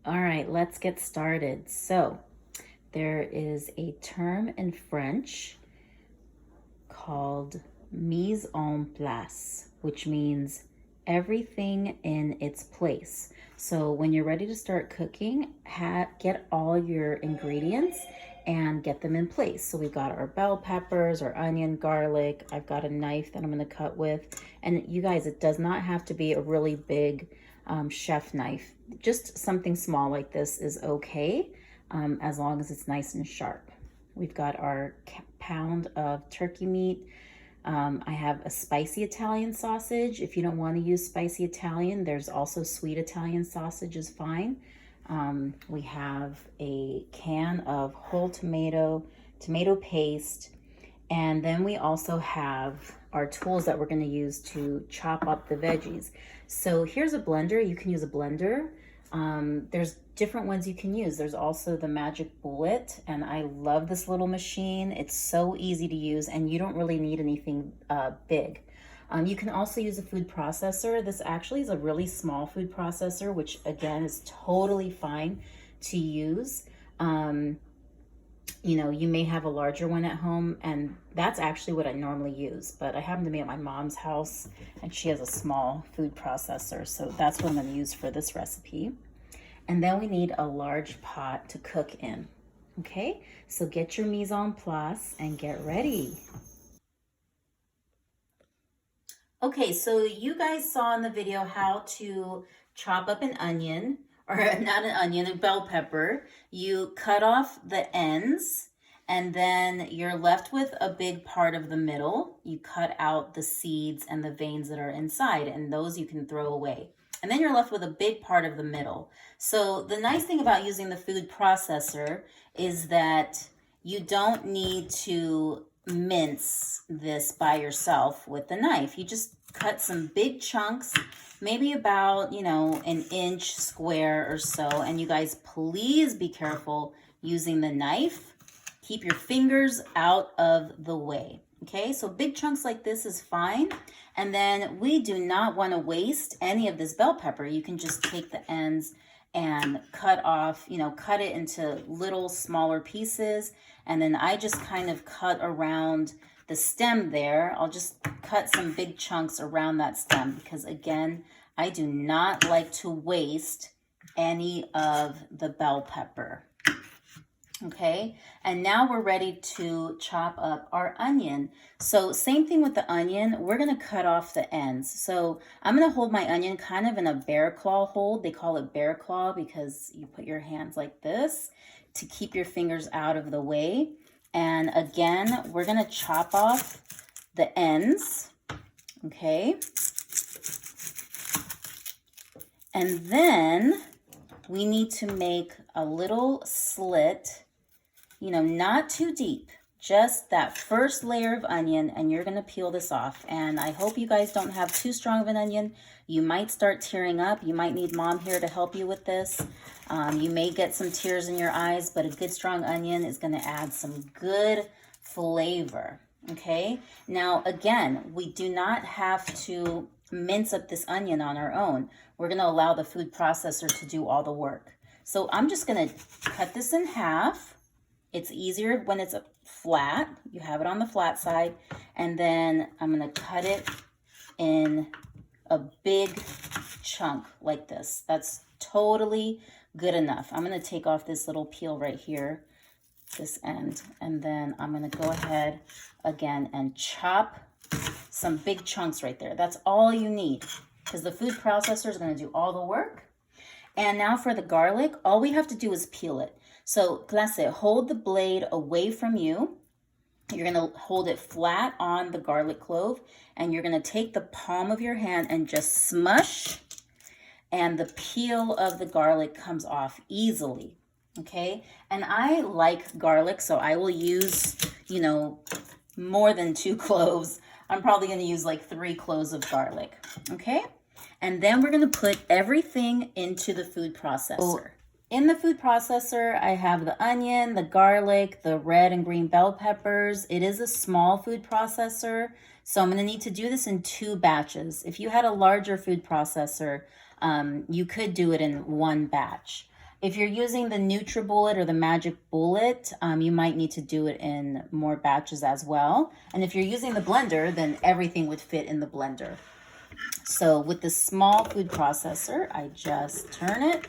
All right, let's get started. So, there is a term in French called mise en place, which means everything in its place. So, when you're ready to start cooking, get all your ingredients and get them in place. So, we've got our bell peppers, our onion, garlic. I've got a knife that I'm going to cut with. And you guys, it does not have to be a really big chef knife. Just something small like this is okay, as long as it's nice and sharp. We've got our pound of turkey meat. I have a spicy Italian sausage. If you don't want to use spicy Italian, there's also sweet Italian sausage is fine. We have a can of whole tomato paste, and then we also have our tools that we're going to use to chop up the veggies. So here's a blender. You can use a blender. There's different ones you can use. There's also the Magic Bullet, and I love this little machine. It's so easy to use, and you don't really need anything big. You can also use a food processor. This actually is a really small food processor, which again is totally fine to use. You may have a larger one at home, and that's actually what I normally use, but I happen to be at my mom's house and she has a small food processor, so that's what I'm going to use for this recipe. And then we need a large pot to cook in. Okay, so get your mise en place and get ready. Okay, so you guys saw in the video how to chop up an onion, or not an onion, a bell pepper. You cut off the ends, and then you're left with a big part of the middle. You cut out the seeds and the veins that are inside, and those you can throw away. And then you're left with a big part of the middle. So the nice thing about using the food processor is that you don't need to mince this by yourself with the knife. You just cut some big chunks, maybe about, an inch square or so. And you guys, please be careful using the knife. Keep your fingers out of the way. Okay, so big chunks like this is fine. And then we do not want to waste any of this bell pepper. You can just take the ends and cut it into little smaller pieces. And then I just kind of cut around the stem there. I'll just cut some big chunks around that stem because, again, I do not like to waste any of the bell pepper. Okay, and now we're ready to chop up our onion. So same thing with the onion, we're gonna cut off the ends. So I'm gonna hold my onion kind of in a bear claw hold. They call it bear claw because you put your hands like this to keep your fingers out of the way. And again, we're gonna chop off the ends, okay? And then we need to make a little slit, not too deep, just that first layer of onion, and you're gonna peel this off. And I hope you guys don't have too strong of an onion. You might start tearing up. You might need mom here to help you with this. You may get some tears in your eyes, but a good strong onion is gonna add some good flavor, okay? Now, again, we do not have to mince up this onion on our own. We're gonna allow the food processor to do all the work. So I'm just gonna cut this in half. It's easier when it's flat. You have it on the flat side. And then I'm gonna cut it in a big chunk like this. That's totally good enough. I'm gonna take off this little peel right here, this end, and then I'm gonna go ahead again and chop some big chunks right there. That's all you need because the food processor is gonna do all the work. And now for the garlic, all we have to do is peel it. So clase, hold the blade away from you. You're gonna hold it flat on the garlic clove, and you're gonna take the palm of your hand and just smush, and the peel of the garlic comes off easily, okay? And I like garlic, so I will use, more than 2 cloves. I'm probably gonna use like 3 cloves of garlic, okay? And then we're gonna put everything into the food processor. In the food processor, I have the onion, the garlic, the red and green bell peppers. It is a small food processor, so I'm gonna need to do this in 2 batches. If you had a larger food processor, you could do it in 1 batch. If you're using the NutriBullet or the Magic Bullet, you might need to do it in more batches as well. And if you're using the blender, then everything would fit in the blender. So with the small food processor, I just turn it.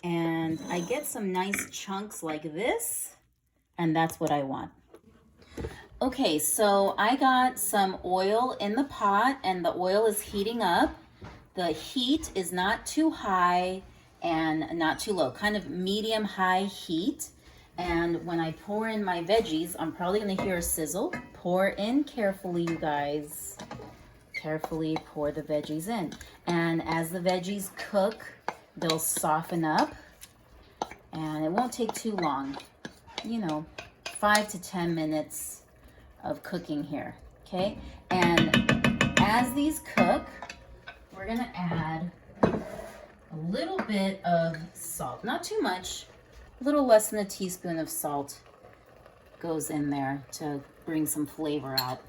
And I get some nice chunks like this, and that's what I want. Okay, so I got some oil in the pot and the oil is heating up. The heat is not too high and not too low, kind of medium high heat. And when I pour in my veggies, I'm probably gonna hear a sizzle. Pour in carefully, you guys. Carefully pour the veggies in. And as the veggies cook, they'll soften up and it won't take too long. 5 to 10 minutes of cooking here, okay? And as these cook, we're gonna add a little bit of salt, not too much, a little less than a teaspoon of salt goes in there to bring some flavor out.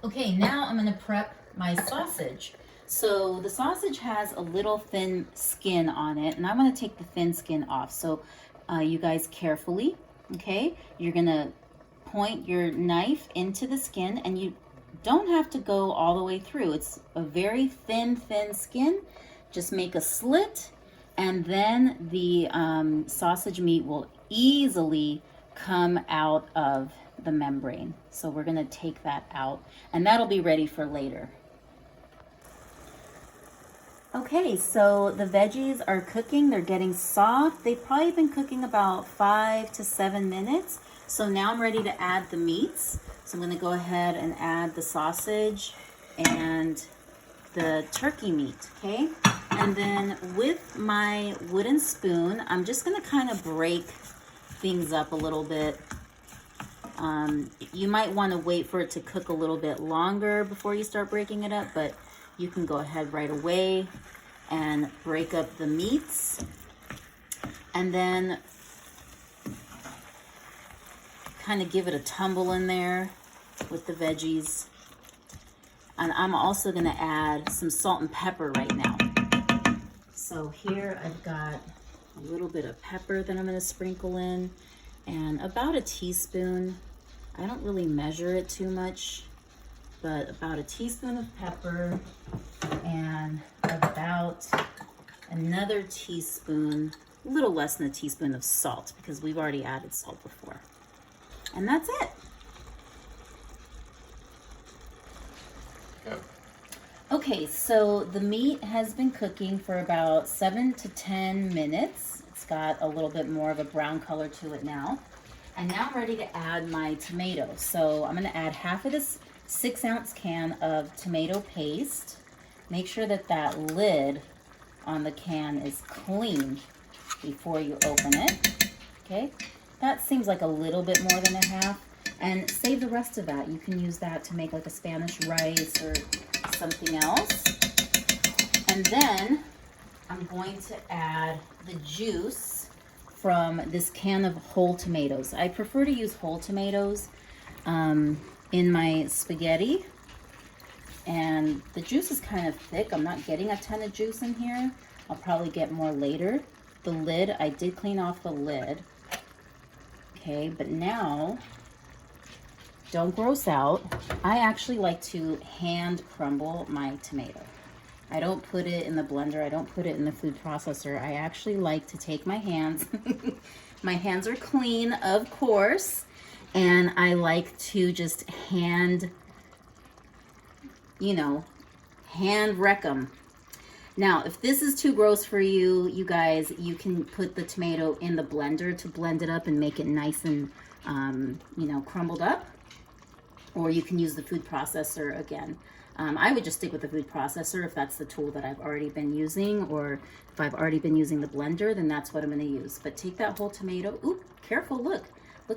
Okay, now I'm gonna prep my sausage. So the sausage has a little thin skin on it, and I'm gonna take the thin skin off. So you guys carefully, okay? You're gonna point your knife into the skin, and you don't have to go all the way through. It's a very thin skin. Just make a slit, and then the sausage meat will easily come out of the membrane. So we're gonna take that out, and that'll be ready for later. Okay, so the veggies are cooking. They're getting soft. They've probably been cooking about 5 to 7 minutes. So now I'm ready to add the meats. So I'm gonna go ahead and add the sausage and the turkey meat, okay? And then with my wooden spoon, I'm just gonna kind of break things up a little bit. You might wanna wait for it to cook a little bit longer before you start breaking it up, but you can go ahead right away and break up the meats. And then kind of give it a tumble in there with the veggies. And I'm also gonna add some salt and pepper right now. So here I've got a little bit of pepper that I'm gonna sprinkle in, and about a teaspoon. I don't really measure it too much, but about a teaspoon of pepper and about another teaspoon, a little less than a teaspoon of salt, because we've already added salt before. And that's it. Okay, so the meat has been cooking for about 7 to 10 minutes. It's got a little bit more of a brown color to it now. And now I'm ready to add my tomatoes. So I'm gonna add half of this 6-ounce can of tomato paste. Make sure that that lid on the can is clean before you open it, okay? That seems like a little bit more than a half, and save the rest of that. You can use that to make like a Spanish rice or something else. And then I'm going to add the juice from this can of whole tomatoes. I prefer to use whole tomatoes in my spaghetti, and the juice is kind of thick. I'm not getting a ton of juice in here. I'll probably get more later. The lid, I did clean off the lid. Okay, but now, don't gross out. I actually like to hand crumble my tomato. I don't put it in the blender. I don't put it in the food processor. I actually like to take my hands. My hands are clean, of course. And I like to just hand wreck them. Now, if this is too gross for you, you guys, you can put the tomato in the blender to blend it up and make it nice and, crumbled up. Or you can use the food processor again. I would just stick with the food processor if that's the tool that I've already been using, or if I've already been using the blender, then that's what I'm gonna use. But take that whole tomato, oop, careful, look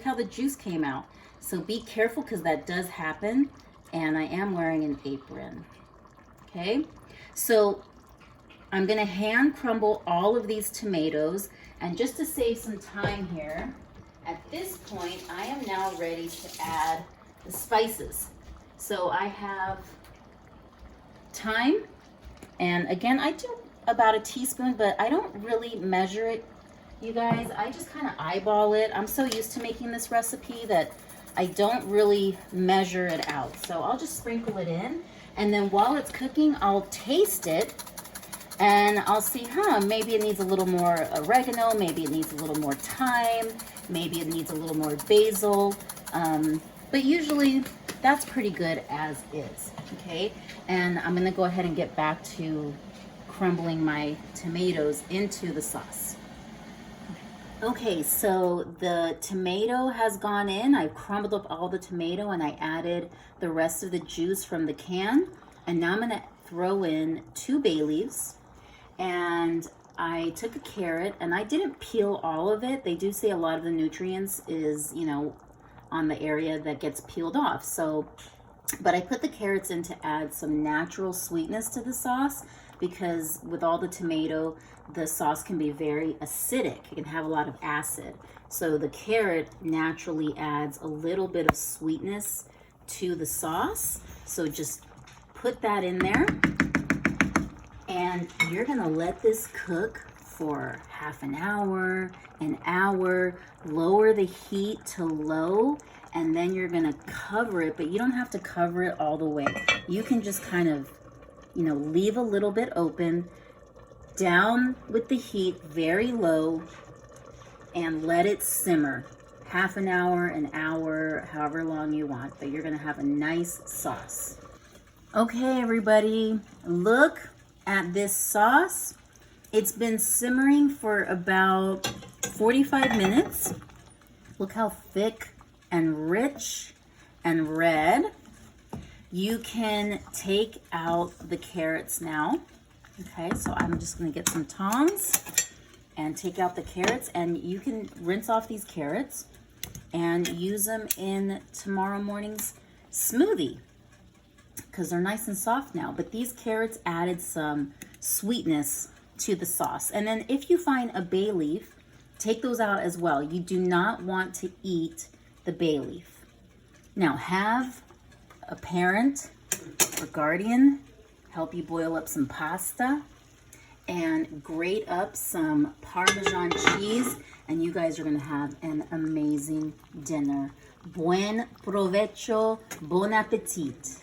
how the juice came out. So be careful, because that does happen, and I am wearing an apron, okay? So I'm gonna hand crumble all of these tomatoes, and just to save some time here, at this point, I am now ready to add the spices. So I have thyme, and again, I do about a teaspoon, but I don't really measure it, you guys. I just kind of eyeball it. I'm so used to making this recipe that I don't really measure it out. So I'll just sprinkle it in, and then while it's cooking, I'll taste it, and I'll see, maybe it needs a little more oregano, maybe it needs a little more thyme, maybe it needs a little more basil, but usually that's pretty good as is, okay? And I'm gonna go ahead and get back to crumbling my tomatoes into the sauce. Okay, so the tomato has gone in. I've crumbled up all the tomato and I added the rest of the juice from the can. And now I'm gonna throw in 2 bay leaves. And I took a carrot, and I didn't peel all of it. They do say a lot of the nutrients is, on the area that gets peeled off. So, but I put the carrots in to add some natural sweetness to the sauce, because with all the tomato, the sauce can be very acidic. It can have a lot of acid. So the carrot naturally adds a little bit of sweetness to the sauce. So just put that in there. And you're gonna let this cook for half an hour, lower the heat to low, and then you're gonna cover it, but you don't have to cover it all the way. You can just kind of, leave a little bit open, down with the heat very low, and let it simmer. Half an hour, however long you want, but you're gonna have a nice sauce. Okay, everybody, look at this sauce. It's been simmering for about 45 minutes. Look how thick and rich and red. You can take out the carrots now. Okay, so I'm just gonna get some tongs and take out the carrots, and you can rinse off these carrots and use them in tomorrow morning's smoothie, because they're nice and soft now. But these carrots added some sweetness to the sauce. And then if you find a bay leaf, take those out as well. You do not want to eat the bay leaf. Now have a parent or guardian help you boil up some pasta and grate up some Parmesan cheese, and you guys are gonna have an amazing dinner. Buen provecho, bon appetit.